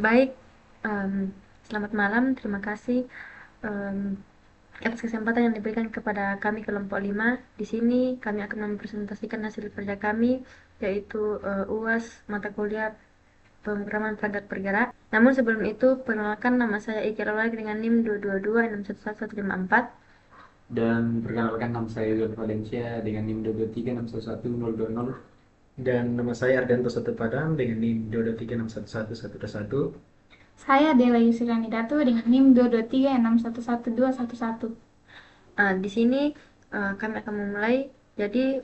Baik, selamat malam. Terima kasih atas kesempatan yang diberikan kepada kami kelompok 5. Di sini kami akan mempresentasikan hasil kerja kami, yaitu UAS mata kuliah pemrograman perangkat bergerak. Namun sebelum itu, perkenalkan, nama saya Iki Lolak dengan NIM 222611154. Dan perkenalkan, nama saya Yon Valencia dengan NIM 223611020. Dan nama saya Ardanto Satu Padang dengan NIM 223611111. Saya Dela Yusriani Datu dengan NIM 223611211. Di sini kami akan memulai. Jadi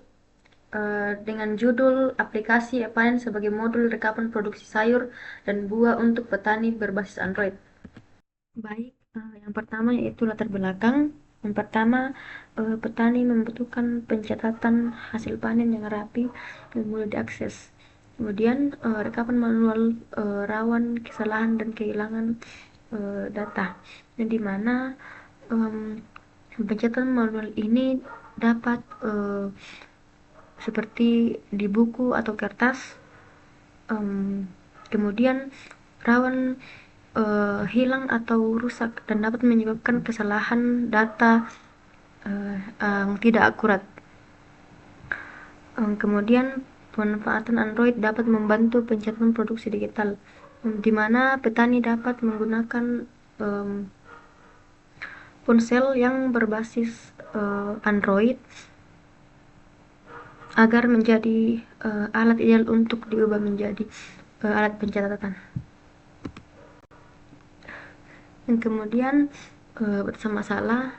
dengan judul aplikasi panen sebagai modul rekapan produksi sayur dan buah untuk petani berbasis Android. Baik, yang pertama yaitu latar belakang. Yang pertama, petani membutuhkan pencatatan hasil panen yang rapi dan mudah diakses. Kemudian, rekapan manual rawan kesalahan dan kehilangan data, yang dimana pencatatan manual ini dapat seperti di buku atau kertas, kemudian rawan hilang atau rusak dan dapat menyebabkan kesalahan data yang tidak akurat. Kemudian pemanfaatan Android dapat membantu pencatatan produksi digital, di mana petani dapat menggunakan ponsel yang berbasis Android agar menjadi alat ideal untuk diubah menjadi alat pencatatan. Dan kemudian batasan masalah.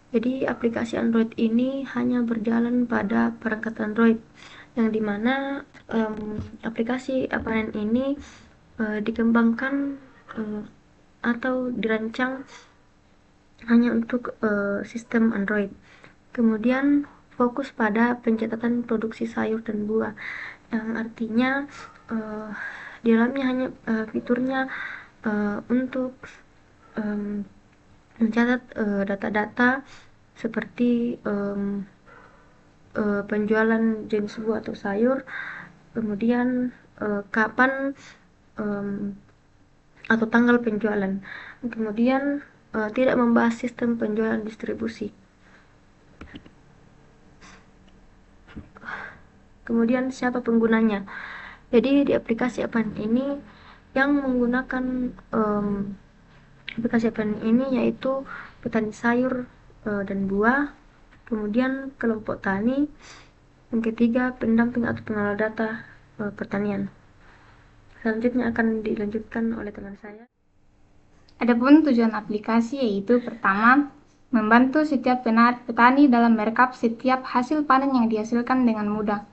Jadi aplikasi Android ini hanya berjalan pada perangkat Android, yang dimana aplikasi panen ini dikembangkan atau dirancang hanya untuk sistem Android. Kemudian fokus pada pencatatan produksi sayur dan buah, yang artinya di dalamnya hanya fiturnya untuk mencatat data-data seperti penjualan jenis buah atau sayur, kemudian kapan atau tanggal penjualan, kemudian tidak membahas sistem penjualan distribusi. Kemudian siapa penggunanya? Jadi di aplikasi panen ini yang menggunakan aplikasi panen ini yaitu petani sayur dan buah, kemudian kelompok tani, yang ketiga pendamping atau pengelola data pertanian. Selanjutnya akan dilanjutkan oleh teman saya. Adapun tujuan aplikasi yaitu pertama, membantu setiap petani dalam merekap setiap hasil panen yang dihasilkan dengan mudah.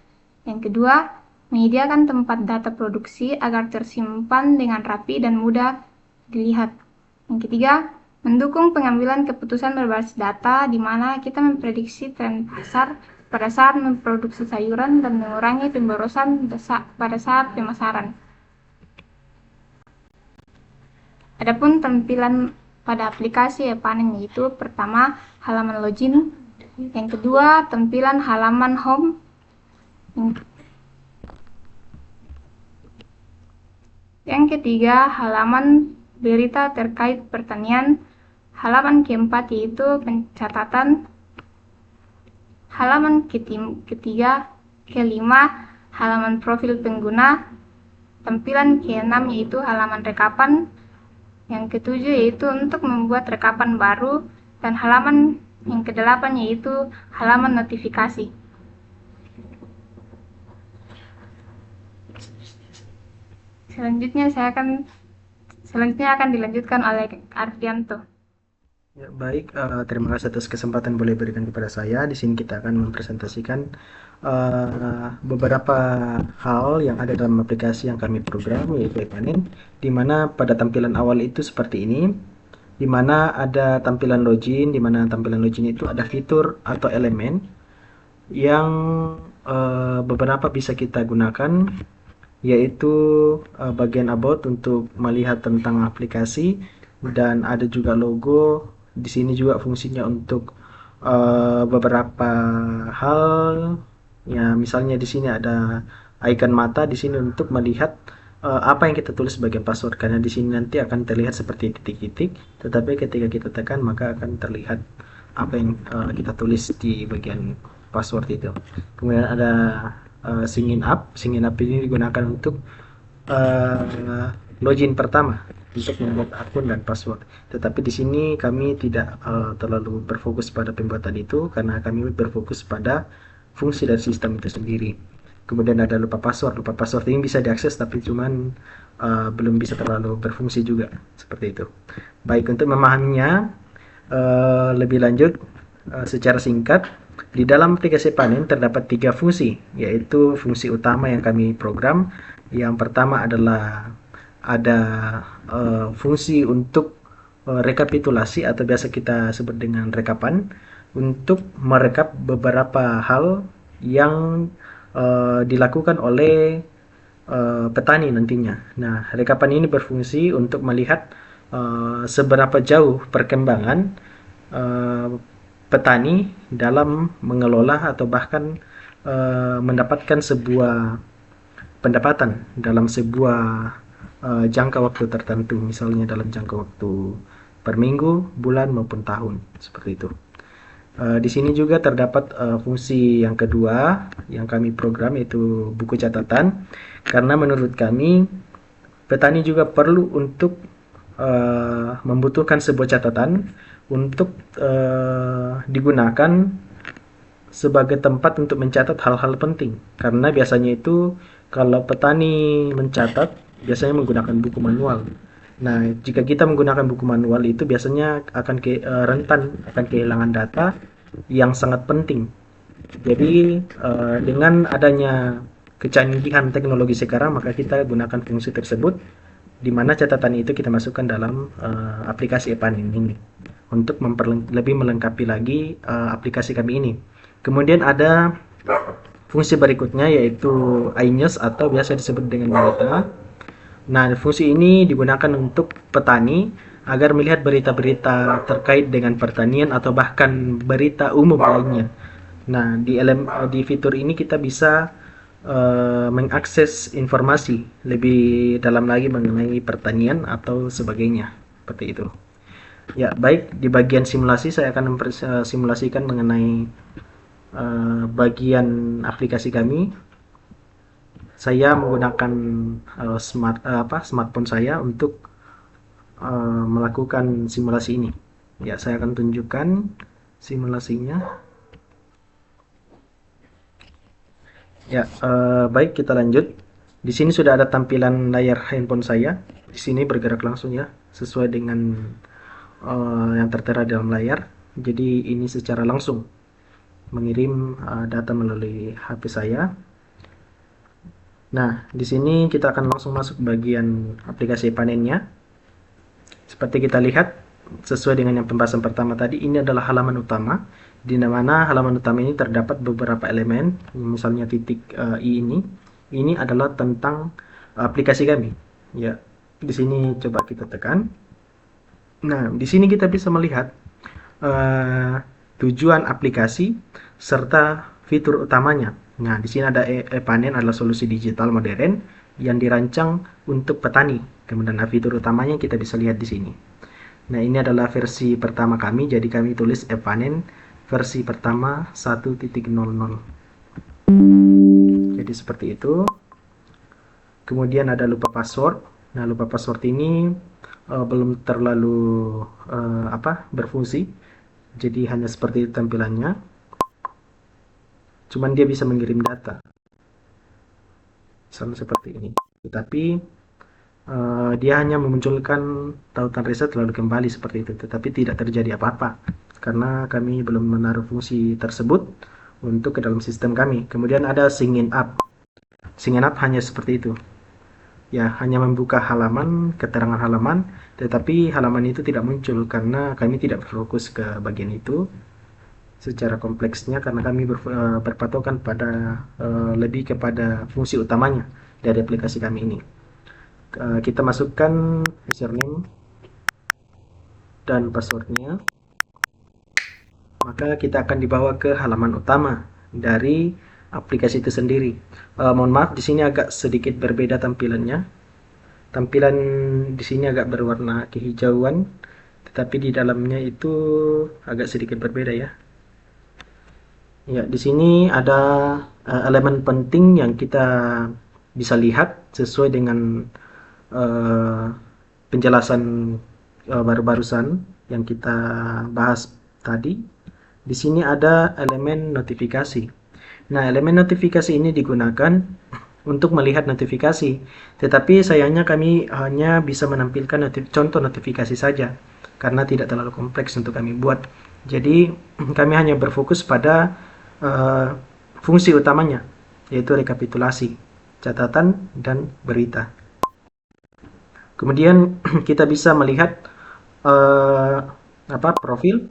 Yang kedua, menyediakan tempat data produksi agar tersimpan dengan rapi dan mudah dilihat. Yang ketiga, mendukung pengambilan keputusan berbasis data di mana kita memprediksi tren pasar pada saat memproduksi sayuran dan mengurangi pemborosan pada saat pemasaran. Adapun tampilan pada aplikasi panen yaitu pertama, halaman login, yang kedua, tampilan halaman home, yang ketiga, halaman berita terkait pertanian, halaman keempat yaitu pencatatan, halaman kelima, halaman profil pengguna, tampilan keenam yaitu halaman rekapan, yang ketujuh yaitu untuk membuat rekapan baru, dan halaman yang kedelapan yaitu halaman notifikasi. Selanjutnya akan dilanjutkan oleh Ardianto. Ya, baik, terima kasih atas kesempatan boleh berikan kepada saya. Di sini kita akan mempresentasikan beberapa hal yang ada dalam aplikasi yang kami program, yaitu panen, di mana pada tampilan awal itu seperti ini, di mana ada tampilan login, di mana tampilan login itu ada fitur atau elemen yang beberapa bisa kita gunakan, yaitu bagian about untuk melihat tentang aplikasi, dan ada juga logo. Di sini juga fungsinya untuk beberapa hal, ya misalnya di sini ada icon mata di sini untuk melihat apa yang kita tulis sebagai password, karena di sini nanti akan terlihat seperti titik-titik, tetapi ketika kita tekan maka akan terlihat apa yang kita tulis di bagian password itu. Kemudian ada sign up. Sign up ini digunakan untuk login pertama untuk membuat akun dan password. Tetapi di sini kami tidak terlalu berfokus pada pembuatan itu karena kami berfokus pada fungsi dari sistem itu sendiri. Kemudian ada lupa password. Lupa password ini bisa diakses tapi cuman belum bisa terlalu berfungsi juga, seperti itu. Baik, untuk memahaminya lebih lanjut secara singkat, di dalam aplikasi Panin terdapat 3 fungsi, yaitu fungsi utama yang kami program. Yang pertama adalah ada fungsi untuk rekapitulasi atau biasa kita sebut dengan rekapan, untuk merekap beberapa hal yang dilakukan oleh petani nantinya. Nah, rekapan ini berfungsi untuk melihat seberapa jauh perkembangan petani dalam mengelola atau bahkan mendapatkan sebuah pendapatan dalam sebuah jangka waktu tertentu, misalnya dalam jangka waktu per minggu, bulan maupun tahun, seperti itu. Di sini juga terdapat fungsi yang kedua yang kami program, yaitu buku catatan, karena menurut kami petani juga perlu untuk membutuhkan sebuah catatan untuk digunakan sebagai tempat untuk mencatat hal-hal penting. Karena biasanya itu kalau petani mencatat biasanya menggunakan buku manual. Nah, jika kita menggunakan buku manual itu biasanya akan rentan akan kehilangan data yang sangat penting. Jadi dengan adanya kecanggihan teknologi sekarang, maka kita gunakan fungsi tersebut, di mana catatan itu kita masukkan dalam aplikasi Epanin ini untuk lebih melengkapi lagi aplikasi kami ini. Kemudian ada fungsi berikutnya, yaitu iNews atau biasa disebut dengan berita. Nah, fungsi ini digunakan untuk petani agar melihat berita-berita terkait dengan pertanian atau bahkan berita umum lainnya. Nah, di fitur ini kita bisa mengakses informasi lebih dalam lagi mengenai pertanian atau sebagainya, seperti itu. Ya, baik, di bagian simulasi saya akan simulasikan mengenai bagian aplikasi kami. Saya menggunakan smartphone saya untuk melakukan simulasi ini. Ya, saya akan tunjukkan simulasinya. Ya, baik, kita lanjut. Di sini sudah ada tampilan layar handphone saya. Di sini bergerak langsung ya, sesuai dengan yang tertera dalam layar. Jadi ini secara langsung mengirim data melalui HP saya. Nah, di sini kita akan langsung masuk bagian aplikasi panennya. Seperti kita lihat, sesuai dengan yang pembahasan pertama tadi, ini adalah halaman utama, di mana halaman utama ini terdapat beberapa elemen, misalnya titik i ini. Ini adalah tentang aplikasi kami. Ya, di sini coba kita tekan. Nah, di sini kita bisa melihat tujuan aplikasi serta fitur utamanya. Nah, di sini ada Epanin adalah solusi digital modern yang dirancang untuk petani. Kemudian fitur utamanya kita bisa lihat di sini. Nah, ini adalah versi pertama kami, jadi kami tulis Epanin versi pertama 1.00. Jadi seperti itu. Kemudian ada lupa password. Nah, lupa password ini belum terlalu berfungsi. Jadi hanya seperti itu tampilannya. Cuman dia bisa mengirim data. Sama seperti ini. Tetapi dia hanya memunculkan tautan reset lalu kembali seperti itu. Tetapi tidak terjadi apa-apa. Karena kami belum menaruh fungsi tersebut untuk ke dalam sistem kami. Kemudian ada sign up. Sign up hanya seperti itu. Ya, hanya membuka halaman, keterangan halaman, tetapi halaman itu tidak muncul karena kami tidak berfokus ke bagian itu secara kompleksnya, karena kami berpatokan pada lebih kepada fungsi utamanya dari aplikasi kami ini. Kita masukkan username dan passwordnya, maka kita akan dibawa ke halaman utama dari aplikasi itu sendiri. Mohon maaf, di sini agak sedikit berbeda tampilannya. Tampilan di sini agak berwarna kehijauan, tetapi di dalamnya itu agak sedikit berbeda ya. Ya, di sini ada elemen penting yang kita bisa lihat sesuai dengan eh, penjelasan baru-barusan yang kita bahas tadi. Di sini ada elemen notifikasi. Nah, elemen notifikasi ini digunakan untuk melihat notifikasi, tetapi sayangnya kami hanya bisa menampilkan contoh notifikasi saja, karena tidak terlalu kompleks untuk kami buat. Jadi, kami hanya berfokus pada fungsi utamanya, yaitu rekapitulasi, catatan, dan berita. Kemudian kita bisa melihat profil.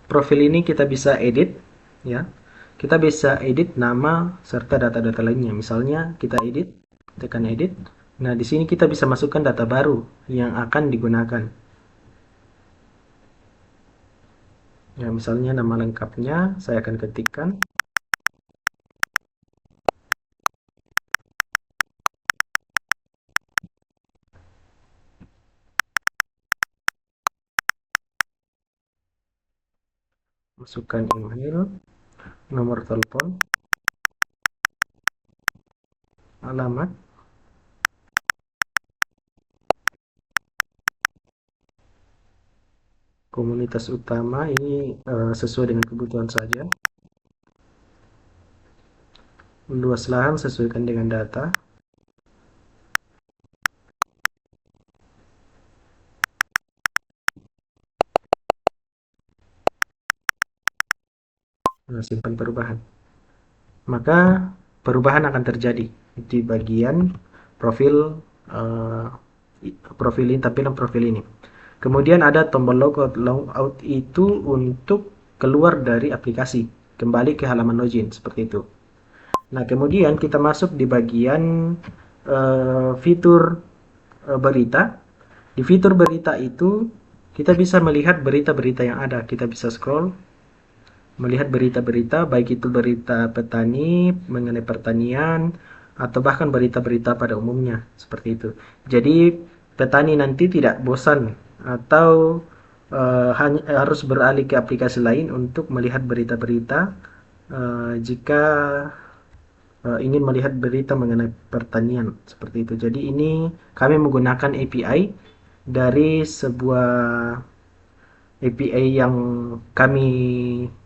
Profil ini kita bisa edit, ya. Kita bisa edit nama serta data-data lainnya. Misalnya kita edit, tekan edit. Nah, di sini kita bisa masukkan data baru yang akan digunakan. Ya, misalnya nama lengkapnya saya akan ketikkan. Masukkan email, nomor telepon, alamat, komunitas utama ini sesuai dengan kebutuhan saja. Luas lahan sesuaikan dengan data. Nah, simpan perubahan. Maka perubahan akan terjadi di bagian profil profil ini, tampilan profil ini. Kemudian ada tombol logout. Logout itu untuk keluar dari aplikasi, kembali ke halaman login seperti itu. Nah, kemudian kita masuk di bagian fitur berita. Di fitur berita itu kita bisa melihat berita-berita yang ada. Kita bisa scroll, melihat berita-berita, baik itu berita petani mengenai pertanian atau bahkan berita-berita pada umumnya seperti itu. Jadi petani nanti tidak bosan atau hanya harus beralih ke aplikasi lain untuk melihat berita-berita jika ingin melihat berita mengenai pertanian seperti itu. Jadi ini kami menggunakan API dari sebuah API yang kami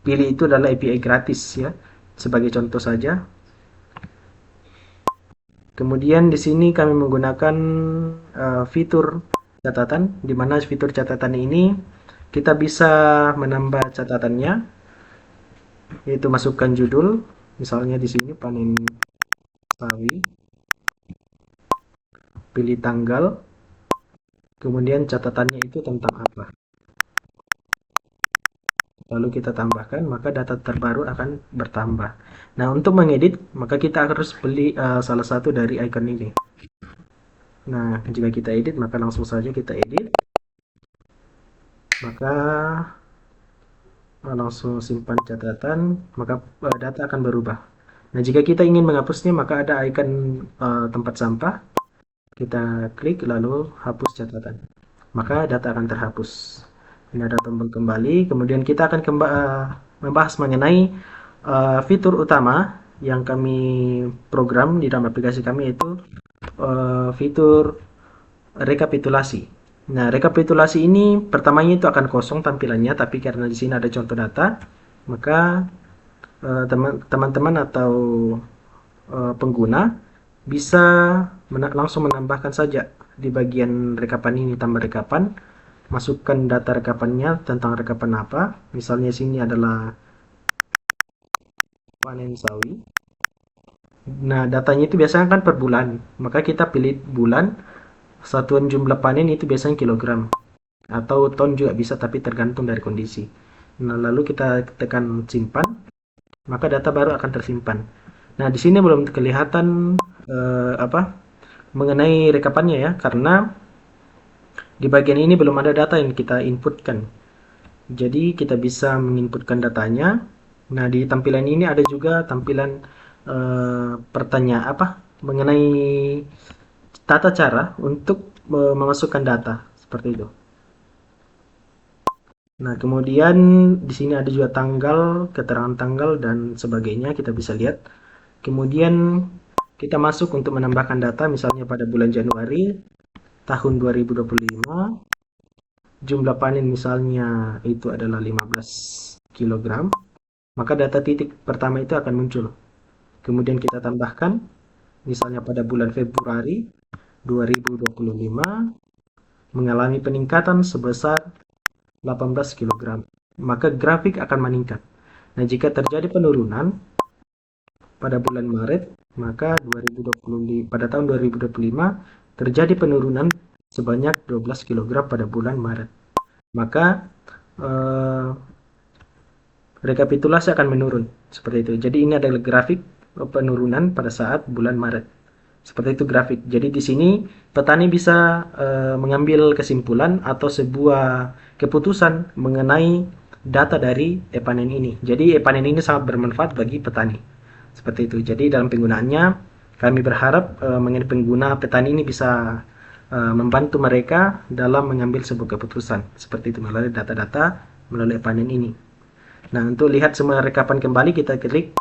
pilih itu adalah API gratis ya, sebagai contoh saja. Kemudian di sini kami menggunakan fitur catatan, di mana fitur catatan ini kita bisa menambah catatannya, yaitu masukkan judul, misalnya di sini panen sawi, pilih tanggal, kemudian catatannya itu tentang apa. Lalu kita tambahkan, maka data terbaru akan bertambah. Nah, untuk mengedit, maka kita harus beli salah satu dari icon ini. Nah, jika kita edit, maka langsung saja kita edit. Maka langsung simpan catatan, maka data akan berubah. Nah, jika kita ingin menghapusnya, maka ada icon tempat sampah. Kita klik, lalu hapus catatan. Maka data akan terhapus. Ini ada tombol kembali. Kemudian kita akan membahas mengenai fitur utama yang kami program di dalam aplikasi kami, yaitu fitur rekapitulasi. Nah, rekapitulasi ini pertamanya itu akan kosong tampilannya, tapi karena di sini ada contoh data, maka teman-teman atau pengguna bisa langsung menambahkan saja di bagian rekapan ini, tambah rekapan, masukkan data rekapannya tentang rekapan apa. Misalnya sini adalah panen sawi. Nah, datanya itu biasanya kan per bulan, maka kita pilih bulan. Satuan jumlah panen itu biasanya kilogram atau ton juga bisa, tapi tergantung dari kondisi. Nah, lalu kita tekan simpan, maka data baru akan tersimpan. Nah, di sini belum kelihatan mengenai rekapannya ya, karena di bagian ini belum ada data yang kita inputkan. Jadi kita bisa menginputkan datanya. Nah, di tampilan ini ada juga tampilan pertanyaan mengenai tata cara untuk memasukkan data seperti itu. Nah, kemudian di sini ada juga tanggal, keterangan tanggal dan sebagainya kita bisa lihat. Kemudian kita masuk untuk menambahkan data misalnya pada bulan Januari tahun 2025 jumlah panen misalnya itu adalah 15 kg, maka data titik pertama itu akan muncul. Kemudian kita tambahkan misalnya pada bulan Februari 2025 mengalami peningkatan sebesar 18 kg, maka grafik akan meningkat. Nah, jika terjadi penurunan pada bulan Maret, maka pada tahun 2025 terjadi penurunan sebanyak 12 kg pada bulan Maret. Maka rekapitulasi akan menurun seperti itu. Jadi ini adalah grafik penurunan pada saat bulan Maret. Seperti itu grafik. Jadi di sini petani bisa mengambil kesimpulan atau sebuah keputusan mengenai data dari e-panen ini. Jadi e-panen ini sangat bermanfaat bagi petani. Seperti itu. Jadi dalam penggunaannya kami berharap mengenai pengguna petani ini bisa membantu mereka dalam mengambil sebuah keputusan. Seperti itu melalui data-data melalui e-panen ini. Nah, untuk lihat semua rekapan kembali kita klik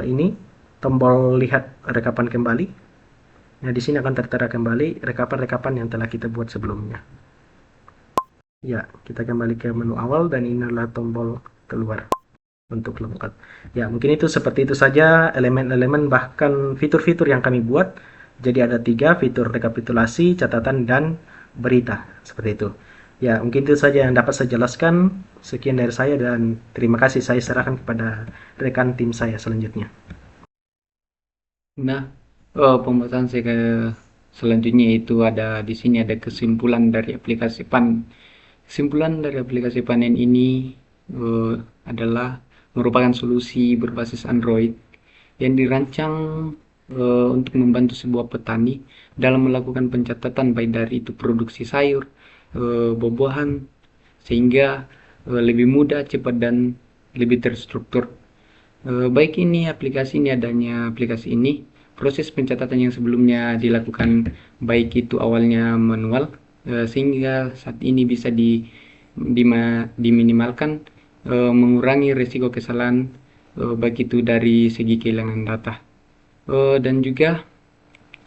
ini tombol lihat rekapan kembali. Nah, di sini akan tertera kembali rekapan-rekapan yang telah kita buat sebelumnya. Ya, kita kembali ke menu awal dan ini adalah tombol keluar untuk lengkap. Ya, mungkin itu seperti itu saja elemen-elemen bahkan fitur-fitur yang kami buat. Jadi ada 3 fitur rekapitulasi, catatan, dan berita. Seperti itu. Ya, mungkin itu saja yang dapat saya jelaskan. Sekian dari saya dan terima kasih. Saya serahkan kepada rekan tim saya selanjutnya. Nah, pembahasan saya selanjutnya itu ada di sini ada kesimpulan dari aplikasi PAN. Kesimpulan dari aplikasi panen ini adalah merupakan solusi berbasis Android yang dirancang untuk membantu sebuah petani dalam melakukan pencatatan baik dari itu produksi sayur, buah-buahan, sehingga lebih mudah, cepat, dan lebih terstruktur. Baik ini adanya aplikasi ini, proses pencatatan yang sebelumnya dilakukan baik itu awalnya manual, sehingga saat ini bisa diminimalkan, mengurangi risiko kesalahan, baik itu dari segi kehilangan data. Dan juga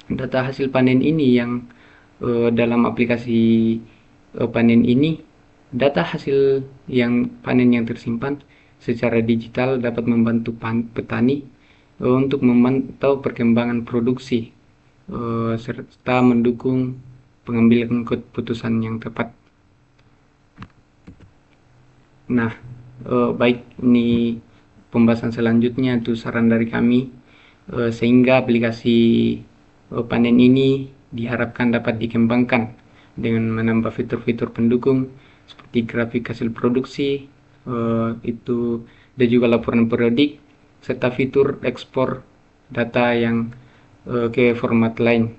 data hasil panen ini yang dalam aplikasi panen ini, data hasil yang panen yang tersimpan secara digital dapat membantu petani untuk memantau perkembangan produksi serta mendukung pengambilan keputusan yang tepat. Nah, baik ini pembahasan selanjutnya itu saran dari kami, sehingga aplikasi panen ini diharapkan dapat dikembangkan dengan menambah fitur-fitur pendukung seperti grafik hasil produksi, itu dan juga laporan periodik serta fitur ekspor data yang ke format lain.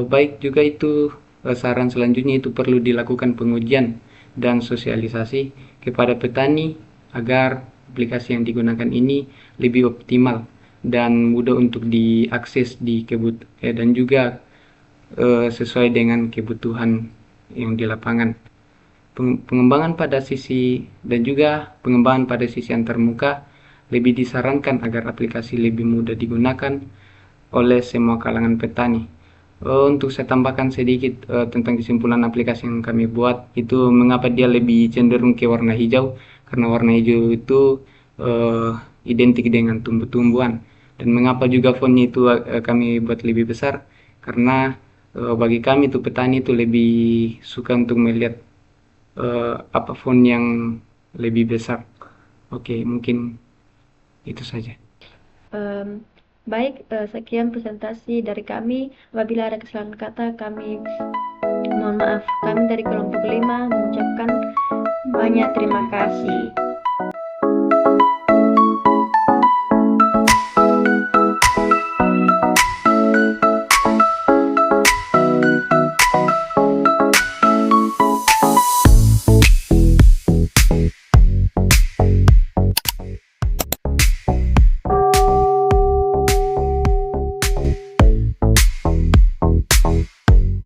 Baik juga itu saran selanjutnya itu perlu dilakukan pengujian dan sosialisasi kepada petani agar aplikasi yang digunakan ini lebih optimal dan mudah untuk diakses dan juga sesuai dengan kebutuhan yang di lapangan. Pengembangan pada sisi antarmuka lebih disarankan agar aplikasi lebih mudah digunakan oleh semua kalangan petani. Untuk saya tambahkan sedikit tentang kesimpulan aplikasi yang kami buat, itu mengapa dia lebih cenderung ke warna hijau, karena warna hijau itu identik dengan tumbuh-tumbuhan, dan mengapa juga fontnya itu kami buat lebih besar, karena bagi kami itu petani itu lebih suka untuk melihat font yang lebih besar. Oke, mungkin itu saja. Baik, sekian presentasi dari kami. Apabila ada kesalahan kata, kami mohon maaf. Kami dari kelompok 5 mengucapkan banyak terima kasih.